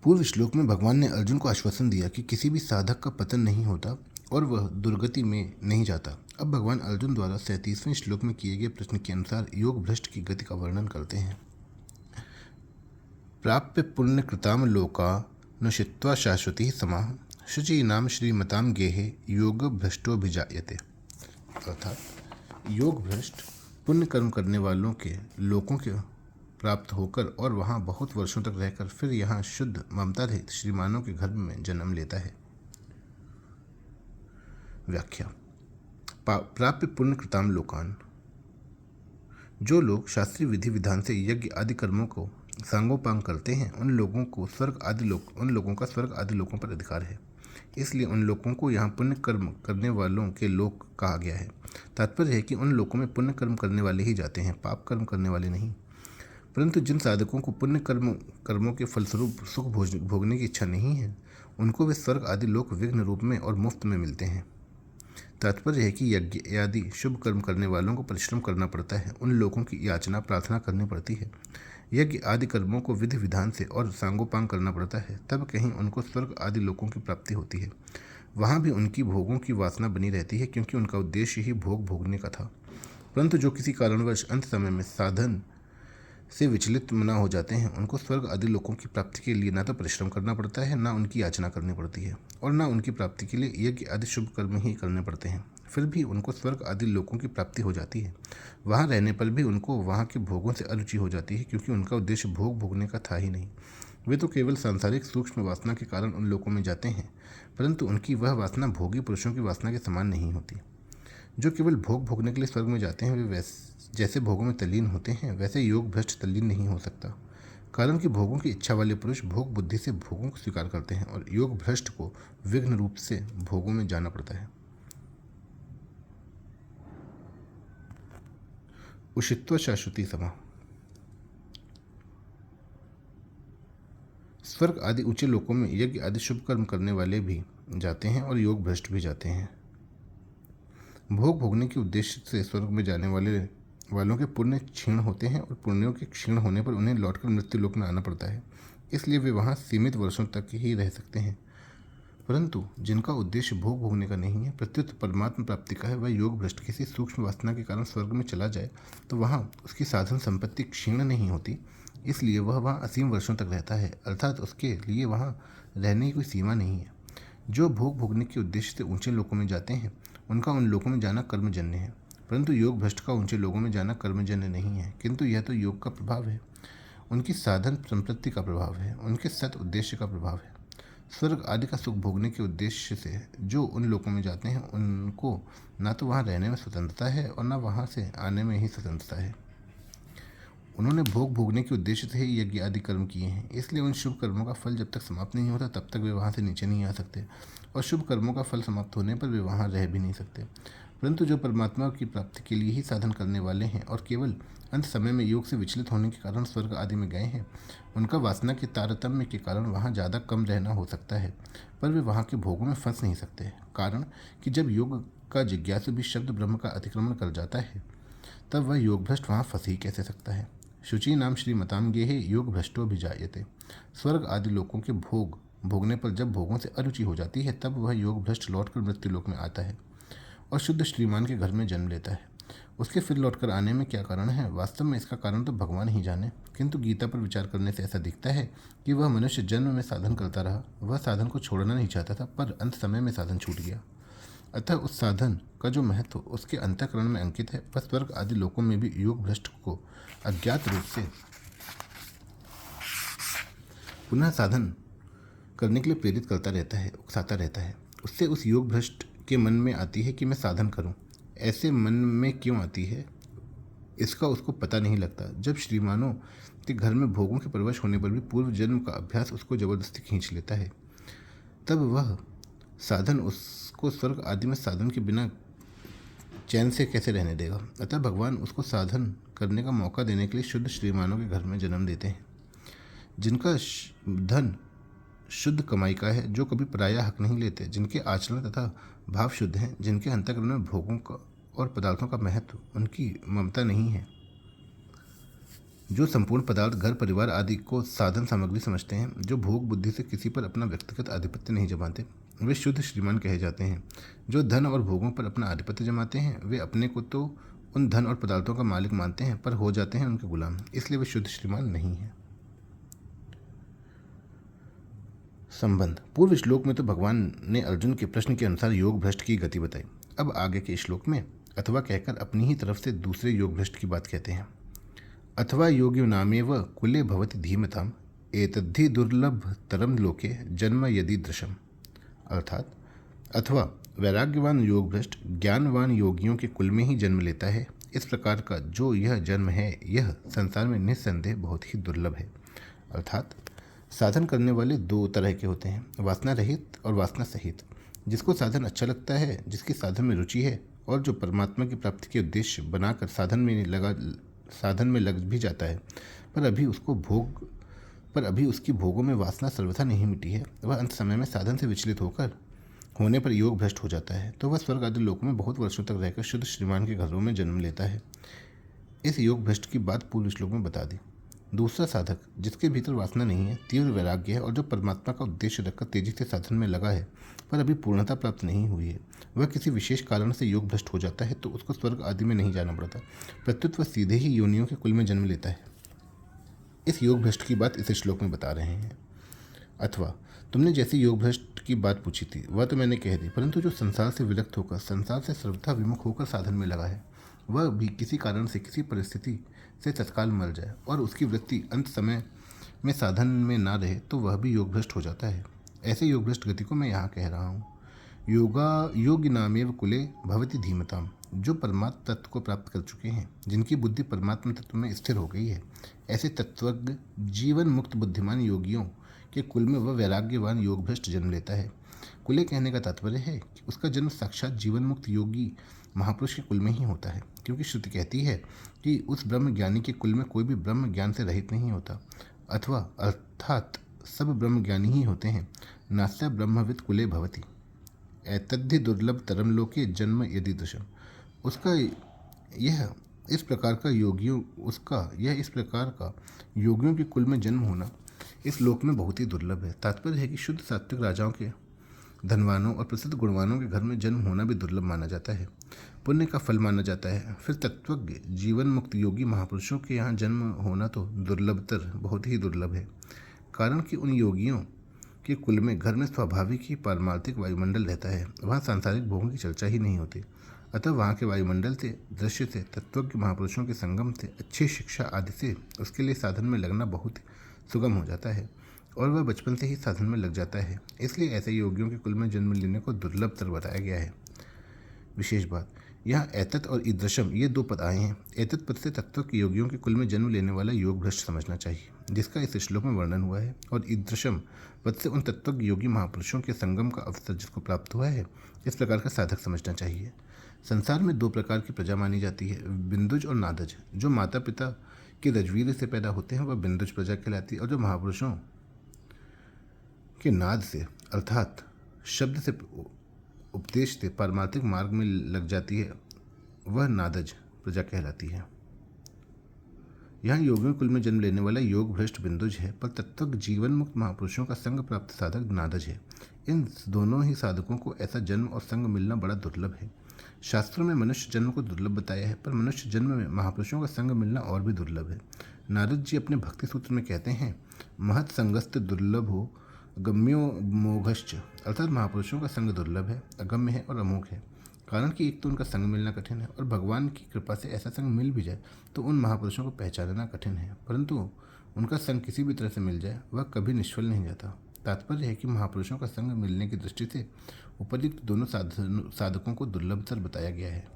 पूर्व श्लोक में भगवान ने अर्जुन को आश्वासन दिया कि किसी भी साधक का पतन नहीं होता और वह दुर्गति में नहीं जाता। अब भगवान अर्जुन द्वारा 37वें श्लोक में किए गए प्रश्न के अनुसार योग भ्रष्ट की गति का वर्णन करते हैं। प्राप्य पुण्य कृताम लोका नुषित्वा शाश्वती समाह शुचि नाम श्रीमताम गेहे योग भ्रष्टोभिजायते। अर्थात योग भ्रष्ट पुण्य कर्म करने वालों के लोकों के प्राप्त होकर और वहाँ बहुत वर्षों तक रहकर फिर यहाँ शुद्ध ममता रहित श्रीमानों के घर में जन्म लेता है। व्याख्या। प्राप्य पुण्य कृताम लोकान, जो लोग शास्त्रीय विधि विधान से यज्ञ आदि कर्मों को सांगोपांग करते हैं उन लोगों का स्वर्ग आदि लोकों पर अधिकार है। इसलिए उन लोगों को यहाँ पुण्य कर्म करने वालों के लोक कहा गया है। तात्पर्य है कि उन लोकों में पुण्य कर्म करने वाले ही जाते हैं, पाप कर्म करने वाले नहीं। परंतु जिन साधकों को पुण्य कर्मों के फलस्वरूप सुख भोगने की इच्छा नहीं है उनको वे स्वर्ग आदि लोक विघ्न रूप में और मुफ्त में मिलते हैं। तात्पर्य है कि यज्ञ आदि शुभ कर्म करने वालों को परिश्रम करना पड़ता है, उन लोगों की याचना प्रार्थना करनी पड़ती है, यज्ञ आदि कर्मों को विधि विधान से और सांगोपांग करना पड़ता है, तब कहीं उनको स्वर्ग आदि लोकों की प्राप्ति होती है। वहाँ भी उनकी भोगों की वासना बनी रहती है क्योंकि उनका उद्देश्य ही भोग भोगने का था। परंतु जो किसी कारणवश अंत समय में साधन से विचलित न हो जाते हैं उनको स्वर्ग आदि लोकों की प्राप्ति के लिए ना तो परिश्रम करना पड़ता है, ना उनकी याचना करनी पड़ती है और ना उनकी प्राप्ति के लिए यज्ञ आदि शुभ कर्म ही करने पड़ते हैं। फिर भी उनको स्वर्ग आदि लोकों की प्राप्ति हो जाती है। वहाँ रहने पर भी उनको वहाँ के भोगों से अरुचि हो जाती है क्योंकि उनका उद्देश्य भोग भोगने का था ही नहीं। वे तो केवल सांसारिक सूक्ष्म वासना के कारण उन लोकों में जाते हैं, परंतु उनकी वह वासना भोगी पुरुषों की वासना के समान नहीं होती। जो केवल भोग भोगने के लिए स्वर्ग में जाते हैं वे जैसे भोगों में तल्लीन होते हैं वैसे योग भ्रष्ट तल्लीन नहीं हो सकता। कारण कि भोगों की इच्छा वाले पुरुष भोग बुद्धि से भोगों को स्वीकार करते हैं और योग भ्रष्ट को विघ्न रूप से भोगों में जाना पड़ता है। उषित्व शाश्वती समा। स्वर्ग आदि ऊंचे लोकों में यज्ञ आदि शुभ कर्म करने वाले भी जाते हैं और योग भ्रष्ट भी जाते हैं। भोग भोगने के उद्देश्य से स्वर्ग में जाने वालों के पुण्य क्षीण होते हैं और पुण्यों के क्षीण होने पर उन्हें लौटकर मृत्यु लोक में आना पड़ता है, इसलिए वे वहाँ सीमित वर्षों तक ही रह सकते हैं। परंतु जिनका उद्देश्य भोग भोगने का नहीं है प्रत्युत परमात्मा प्राप्ति का है, वह योग भ्रष्ट किसी सूक्ष्म वासना के कारण स्वर्ग में चला जाए तो वहाँ उसकी साधन संपत्ति क्षीण नहीं होती, इसलिए वह वहाँ असीम वर्षों तक रहता है, अर्थात उसके लिए वहाँ रहने की कोई सीमा नहीं है। जो भोग भोगने के उद्देश्य से ऊंचे लोकों में जाते हैं उनका उन लोकों में जाना कर्मजन्य है, परंतु योग भ्रष्ट का ऊंचे लोगों में जाना कर्मजन्य नहीं है, किंतु यह तो योग का प्रभाव है, उनकी साधन संपत्ति का प्रभाव है, उनके सत उद्देश्य का प्रभाव है। स्वर्ग आदि का सुख भोगने के उद्देश्य से जो उन लोकों में जाते हैं उनको ना तो वहाँ रहने में स्वतंत्रता है और ना वहाँ से आने में ही स्वतंत्रता है। उन्होंने भोग भोगने के उद्देश्य से ही यज्ञ आदि कर्म किए हैं, इसलिए उन शुभ कर्मों का फल जब तक समाप्त नहीं होता तब तक वे वहाँ से नीचे नहीं आ सकते और शुभ कर्मों का फल समाप्त होने पर वे वहाँ रह भी नहीं सकते। परंतु जो परमात्मा की प्राप्ति के लिए ही साधन करने वाले हैं और केवल अंत समय में योग से विचलित होने के कारण स्वर्ग आदि में गए हैं, उनका वासना के तारतम्य के कारण वहाँ ज़्यादा कम रहना हो सकता है, पर वे वहाँ के भोगों में फंस नहीं सकते। कारण कि जब योग का जिज्ञासु भी शब्द ब्रह्म का अतिक्रमण कर जाता है तब वह योग भ्रष्ट वहाँ फंस ही कैसे सकता है। शुचि नाम श्रीमताम गेहे योग भ्रष्टो भिजायते। स्वर्ग आदि लोकों के भोग भोगने पर जब भोगों से अरुचि हो जाती है तब वह योग भ्रष्ट लौटकर मृत्यु लोक में आता है और शुद्ध श्रीमान के घर में जन्म लेता है। उसके फिर लौटकर आने में क्या कारण है, वास्तव में इसका कारण तो भगवान ही जाने, किंतु गीता पर विचार करने से ऐसा दिखता है कि वह मनुष्य जन्म में साधन करता रहा, वह साधन को छोड़ना नहीं चाहता था, पर अंत समय में साधन छूट गया। अतः उस साधन का जो महत्व उसके अंतःकरण में अंकित है वह स्वर्ग आदि लोकों में भी योग भ्रष्ट को अज्ञात रूप से पुनः साधन करने के लिए प्रेरित करता रहता है, उकसाता रहता है। उससे उस योग भ्रष्ट के मन में आती है कि मैं साधन करूं। ऐसे मन में क्यों आती है इसका उसको पता नहीं लगता। जब श्रीमानों के घर में भोगों के परवश होने पर भी पूर्व जन्म का अभ्यास उसको जबरदस्ती खींच लेता है, तब वह साधन उसको स्वर्ग आदि में साधन के बिना चैन से कैसे रहने देगा। अतः भगवान उसको साधन करने का मौका देने के लिए शुद्ध श्रीमानों के घर में जन्म देते हैं, जिनका धन शुद्ध कमाई का है, जो कभी पराया हक नहीं लेते, जिनके आचरण तथा भाव शुद्ध हैं, जिनके अंतःकरण में भोगों का और पदार्थों का महत्व उनकी ममता नहीं है। जो संपूर्ण पदार्थ, घर, परिवार आदि को साधन सामग्री समझते हैं, जो भोग बुद्धि से किसी पर अपना व्यक्तिगत आधिपत्य नहीं जमाते, वे शुद्ध श्रीमान कहे जाते हैं। जो धन और भोगों पर अपना आधिपत्य जमाते हैं, वे अपने को तो उन धन और पदार्थों का मालिक मानते हैं, पर हो जाते हैं उनके गुलाम, इसलिए वे शुद्ध श्रीमान नहीं हैं। संबंध। पूर्व श्लोक में तो भगवान ने अर्जुन के प्रश्न के अनुसार योग भ्रष्ट की गति बताई। अब आगे के श्लोक में अथवा कहकर अपनी ही तरफ से दूसरे योग भ्रष्ट की बात कहते हैं। अथवा योगी नामेव कुले भवति धीमताम एतद्धि दुर्लभ तरम लोके जन्म यदि दृशम। अर्थात अथवा वैराग्यवान योग भ्रष्ट ज्ञानवान योगियों के कुल में ही जन्म लेता है। इस प्रकार का जो यह जन्म है, यह संसार में निस्संदेह बहुत ही दुर्लभ है। अर्थात साधन करने वाले दो तरह के होते हैं, वासना रहित और वासना सहित। जिसको साधन अच्छा लगता है, जिसकी साधन में रुचि है और जो परमात्मा की प्राप्ति के उद्देश्य बनाकर साधन में लग भी जाता है, पर अभी उसकी भोगों में वासना सर्वथा नहीं मिटी है, वह अंत समय में साधन से विचलित होने पर योग भ्रष्ट हो जाता है, तो वह स्वर्ग आदि लोकों में बहुत वर्षों तक रहकर शुद्ध श्रीमान के घरों में जन्म लेता है। इस योग भ्रष्ट की बात पूर्व श्लोक में बता दी। दूसरा साधक, जिसके भीतर वासना नहीं है, तीव्र वैराग्य है और जो परमात्मा का उद्देश्य रखकर तेजी से साधन में लगा है, पर अभी पूर्णता प्राप्त नहीं हुई है, वह किसी विशेष कारण से योग भ्रष्ट हो जाता है, तो उसको स्वर्ग आदि में नहीं जाना पड़ता, प्रत्युत वह सीधे ही योनियों के कुल में जन्म लेता है। इस योग भ्रष्ट की बात इस श्लोक में बता रहे हैं। अथवा तुमने जैसी योग भ्रष्ट की बात पूछी थी वह तो मैंने कह दी, परंतु जो संसार से विरक्त होकर, संसार से सर्वथा विमुख होकर साधन में लगा है, वह भी किसी कारण से, किसी परिस्थिति से तत्काल मर जाए और उसकी वृत्ति अंत समय में साधन में ना रहे, तो वह भी योग भ्रष्ट हो जाता है। ऐसे योग भ्रष्ट गति को मैं यहाँ कह रहा हूँ। योगी नामेव कुले भवति धीमताम। जो परमात्म तत्व को प्राप्त कर चुके हैं, जिनकी बुद्धि परमात्मा तत्व में स्थिर हो गई है, ऐसे तत्वज्ञ जीवन मुक्त बुद्धिमान योगियों के कुल में वह वैराग्यवान योग भ्रष्ट जन्म लेता है। कुले कहने का तात्पर्य है कि उसका जन्म साक्षात जीवन मुक्त योगी महापुरुष के कुल में ही होता है, क्योंकि श्रुति कहती है कि उस ब्रह्म ज्ञानी के कुल में कोई भी ब्रह्म ज्ञान से रहित नहीं होता, अथवा अर्थात सब ब्रह्म ज्ञानी ही होते हैं। नास्या ब्रह्मविद कुले भवति एतद्धि दुर्लभ तरम लोके जन्म यदि दृशम। यह इस प्रकार का योगियों के कुल में जन्म होना इस लोक में बहुत ही दुर्लभ है। तात्पर्य है कि शुद्ध सात्विक राजाओं के, धनवानों और प्रसिद्ध गुणवानों के घर में जन्म होना भी दुर्लभ माना जाता है, पुण्य का फल माना जाता है। फिर तत्वज्ञ जीवन मुक्त योगी महापुरुषों के यहाँ जन्म होना तो दुर्लभतर, बहुत ही दुर्लभ है। कारण कि उन योगियों के कुल में घर में स्वाभाविक ही पारमार्थिक वायुमंडल रहता है, वहाँ सांसारिक भोगों की चर्चा ही नहीं होती। अतः वहाँ के वायुमंडल से, दृश्य से, तत्वज्ञ महापुरुषों के संगम से, अच्छी शिक्षा आदि से उसके लिए साधन में लगना बहुत सुगम हो जाता है और वह बचपन से ही साधन में लग जाता है। इसलिए ऐसे योगियों के कुल में जन्म लेने को दुर्लभ तर बताया गया है। विशेष बात, यहाँ एतत और ईदृशम ये दो पद आए हैं। एतत पद से तत्व के योगियों के कुल में जन्म लेने वाला योग भ्रष्ट समझना चाहिए, जिसका इस श्लोक में वर्णन हुआ है, और ईदृशम पद से उन तत्व योगी महापुरुषों के संगम का अवसर जिसको प्राप्त हुआ है, इस प्रकार का साधक समझना चाहिए। संसार में दो प्रकार की प्रजा मानी जाती है, बिंदुज और नादज। जो माता पिता के रजवीर से पैदा होते हैं वह बिंदुज प्रजा कहलाती है, और जो महापुरुषों के नाद से अर्थात शब्द से, उपदेश से पारमार्थिक मार्ग में लग जाती है, वह नादज प्रजा कहलाती है। यहाँ योगियों कुल में जन्म लेने वाला योग भ्रष्ट बिंदुज है, पर तत्व जीवन मुक्त महापुरुषों का संग प्राप्त साधक नादज है। इन दोनों ही साधकों को ऐसा जन्म और संग मिलना बड़ा दुर्लभ है। शास्त्रों में मनुष्य जन्म को दुर्लभ बताया है, पर मनुष्य जन्म में महापुरुषों का संग मिलना और भी दुर्लभ है। नारद जी अपने भक्ति सूत्र में कहते हैं, महत संगस्त दुर्लभो गम्यो मोघश्च। अर्थात महापुरुषों का संग दुर्लभ है, अगम्य है और अमोघ है। कारण कि एक तो उनका संग मिलना कठिन है, और भगवान की कृपा से ऐसा संग मिल भी जाए तो उन महापुरुषों को पहचानना कठिन है, परंतु उनका संग किसी भी तरह से मिल जाए वह कभी निष्फल नहीं जाता। तात्पर्य है कि महापुरुषों का संग मिलने की दृष्टि से उपयुक्त दोनों साधकों को दुर्लभतर बताया गया है।